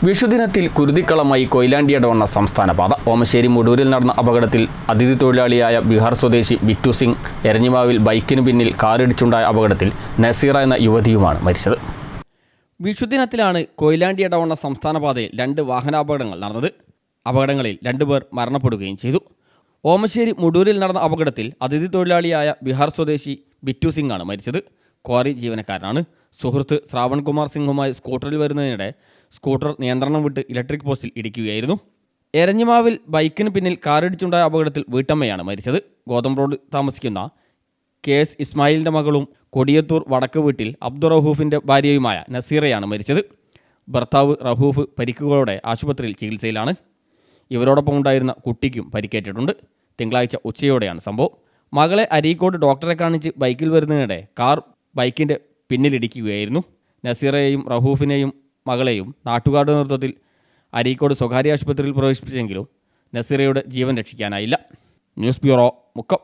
വിഷുദിനത്തിൽ കുരുതിക്കളമായി കൊയിലാണ്ടി ഇടവണ്ണ സംസ്ഥാന പാത. ഓമശ്ശേരി മുടൂരിൽ നടന്ന അപകടത്തിൽ അതിഥി തൊഴിലാളിയായ ബീഹാർ സ്വദേശി ബിറ്റു സിംഗ്, എരഞ്ഞിമാവിൽ ബൈക്കിന് പിന്നിൽ കാറിടിച്ചുണ്ടായ അപകടത്തിൽ നസീറ എന്ന യുവതിയുമാണ് മരിച്ചത്. വിഷുദിനത്തിലാണ് കൊയിലാണ്ടി ഇടവണ്ണ സംസ്ഥാന പാതയിൽ 2 വാഹനാപകടങ്ങൾ നടന്നത്. അപകടങ്ങളിൽ 2 പേർ മരണപ്പെടുകയും ചെയ്തു. ഓമശ്ശേരി മുടൂരിൽ നടന്ന അപകടത്തിൽ അതിഥി തൊഴിലാളിയായ ബീഹാർ സ്വദേശി ബിറ്റു സിംഗ് ആണ് മരിച്ചത്. ക്വാറി ജീവനക്കാരനാണ്. സുഹൃത്ത് ശ്രാവൺകുമാർ സിംഗുമായി സ്കൂട്ടറിൽ വരുന്നതിനിടെ സ്കൂട്ടർ നിയന്ത്രണം വിട്ട് ഇലക്ട്രിക് പോസ്റ്റിൽ ഇടിക്കുകയായിരുന്നു. എരഞ്ഞിമാവിൽ ബൈക്കിന് പിന്നിൽ കാറിടിച്ചുണ്ടായ അപകടത്തിൽ വീട്ടമ്മയാണ് മരിച്ചത്. ഗോതമ്പ് റോഡ് താമസിക്കുന്ന KS ഇസ്മായിലിൻ്റെ മകളും കൊടിയത്തൂർ വടക്ക് വീട്ടിൽ അബ്ദുറഹൂഫിൻ്റെ ഭാര്യയുമായ നസീറയാണ് മരിച്ചത്. ഭർത്താവ് റഹൂഫ് പരിക്കുകളോടെ ആശുപത്രിയിൽ ചികിത്സയിലാണ്. ഇവരോടൊപ്പം ഉണ്ടായിരുന്ന കുട്ടിക്കും പരിക്കേറ്റിട്ടുണ്ട്. തിങ്കളാഴ്ച ഉച്ചയോടെയാണ് സംഭവം. മകളെ അരീക്കോട് ഡോക്ടറെ കാണിച്ച് ബൈക്കിൽ വരുന്നതിനിടെ കാർ ബൈക്കിൻ്റെ പിന്നിലിടിക്കുകയായിരുന്നു. നസീറയെയും റഹൂഫിനെയും മകളെയും നാട്ടുകാരുടെ നേതൃത്വത്തിൽ അരീക്കോട് സ്വകാര്യ ആശുപത്രിയിൽ പ്രവേശിപ്പിച്ചെങ്കിലും നസീറയുടെ ജീവൻ രക്ഷിക്കാനായില്ല. News bureau, Mukkam.